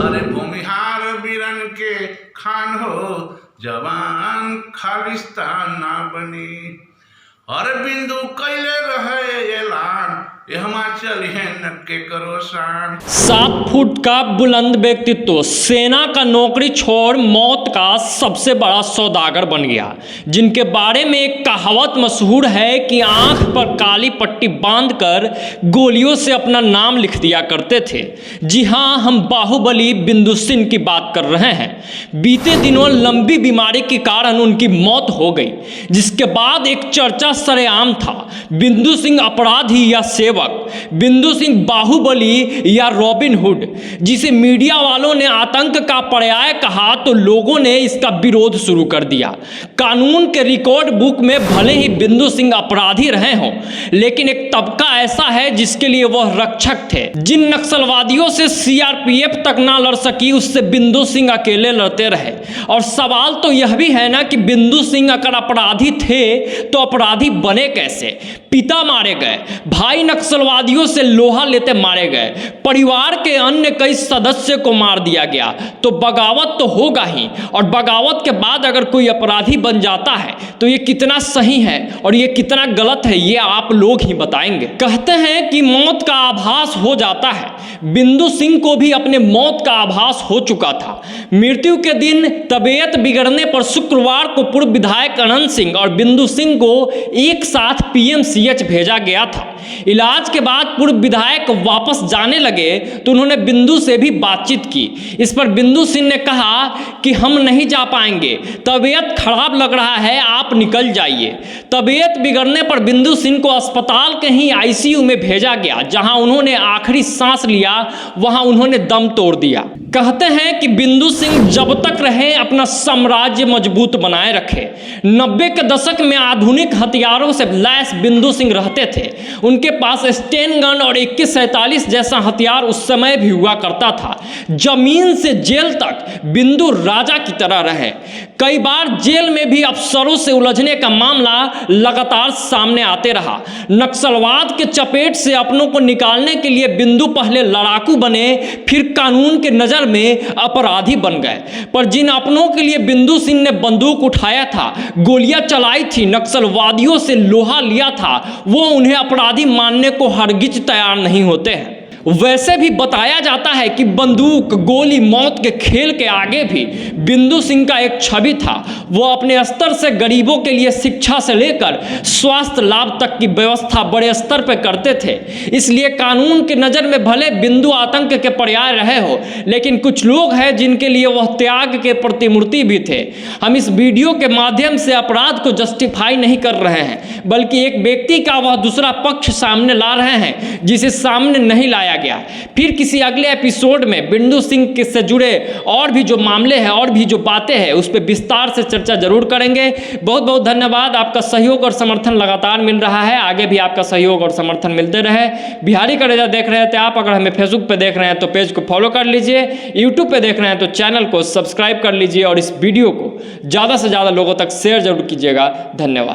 अरे भूमिहार वीरन के खान हो, जवान खालिस्तान ना बनी। अरे बिंदु कैले रहे ऐलान, हिमाचल है नक्के करो शान। 7 फुट का बुलंद व्यक्तित्व सेना का नौकरी छोड़ मौत का सबसे बड़ा सौदागर बन गया, जिनके बारे में एक कहावत मशहूर है कि आंख पर काली पट्टी बांधकर गोलियों से अपना नाम लिख दिया करते थे। जी हाँ, हम बाहुबली बिंदु सिंह की बात कर रहे हैं। बीते दिनों लंबी बीमारी के कारण उनकी मौत हो गई, जिसके बाद एक चर्चा सरेआम था, बिंदु सिंह अपराधी या सेवक, बिंदु सिंह बाहुबली या रॉबिन हुड। जिसे मीडिया वालों ने आतंक का पर्याय कहा तो लोगों ने इसका विरोध शुरू कर दिया। कानून के रिकॉर्ड बुक में भले ही बिंदु सिंह अपराधी रहे हों, लेकिन एक तबका ऐसा है जिसके लिए वह रक्षक थे। जिन नक्सलवादियों से सीआरपीएफ तक ना लड़ सकी, उससे बिंदु सिंह अकेले लड़ते रहे। और सवाल तो यह भी है ना कि बिंदु सिंह अगर अपराधी थे तो अपराधी बने कैसे? पिता मारे गए, भाई नक्सलवादियों से लोहा लेते मारे गए, परिवार के अन्य कई सदस्य को मार दिया गया, तो बगावत तो होगा ही। और बगावत के बाद अगर कोई अपराधी बन जाता है तो ये कितना सही है और ये कितना गलत है, ये आप लोग ही बताएंगे। कहते हैं कि मौत का आभास हो जाता है। बिंदु सिंह को भी अपने मौत का आभास हो चुका था। मृत्यु के दिन तबीयत बिगड़ने पर शुक्रवार को पूर्व विधायक अनंत सिंह और बिंदु सिंह को एक साथ पीएमसीएच भेजा गया था। इलाज के बाद पूर्व विधायक वापस जाने लगे तो उन्होंने बिंदु से भी बातचीत की। इस पर बिंदु सिंह ने कहा कि हम नहीं जा पाएंगे, तबीयत खराब लग रहा है, आप निकल जाइए। तबीयत बिगड़ने पर बिंदु सिंह को अस्पताल के ही आईसीयू में भेजा गया, जहां उन्होंने आखिरी सांस लिया, वहां उन्होंने दम तोड़ दिया। कहते हैं कि बिंदु सिंह जब तक रहे अपना साम्राज्य मजबूत बनाए रखे। 90 के दशक में आधुनिक हथियारों से लैस बिंदु सिंह रहते थे। उनके पास स्टेन गन और 2147 जैसा हथियार उस समय भी हुआ करता था। जमीन से जेल तक बिंदु राजा की तरह रहे। कई बार जेल में भी अफसरों से उलझने का मामला लगातार सामने आते रहा। नक्सलवाद के चपेट से अपनों को निकालने के लिए बिंदु पहले लड़ाकू बने, फिर कानून के नजर में अपराधी बन गए। पर जिन अपनों के लिए बिंदु सिंह ने बंदूक उठाया था, गोलियां चलाई थी, नक्सलवादियों से लोहा लिया था, वो उन्हें अपराधी मानने को हरगिज तैयार नहीं होते हैं। वैसे भी बताया जाता है कि बंदूक, गोली, मौत के खेल के आगे भी बिंदु सिंह का एक छवि था। वो अपने स्तर से गरीबों के लिए शिक्षा से लेकर स्वास्थ्य लाभ तक की व्यवस्था बड़े स्तर पर करते थे। इसलिए कानून की नज़र में भले बिंदु आतंक के पर्याय रहे हो, लेकिन कुछ लोग हैं जिनके लिए वह त्याग के प्रतिमूर्ति भी थे। हम इस वीडियो के माध्यम से अपराध को जस्टिफाई नहीं कर रहे हैं, बल्कि एक व्यक्ति का वह दूसरा पक्ष सामने ला रहे हैं जिसे सामने नहीं लाया गया। फिर किसी अगले एपिसोड में बिंदु सिंह से जुड़े और भी जो मामले हैं और भी जो बातें हैं उस पर विस्तार से चर्चा जरूर करेंगे। बहुत बहुत धन्यवाद। आपका सहयोग और समर्थन लगातार मिल रहा है, आगे भी आपका सहयोग और समर्थन मिलते रहे। बिहारी कलेजा देख रहे थे आप, अगर हमें फेसबुक पे देख रहे हैं तो पेज को फॉलो कर लीजिए, यूट्यूब पे देख रहे हैं तो चैनल को सब्सक्राइब कर लीजिए और इस वीडियो को ज़्यादा से ज़्यादा लोगों तक शेयर जरूर कीजिएगा। धन्यवाद।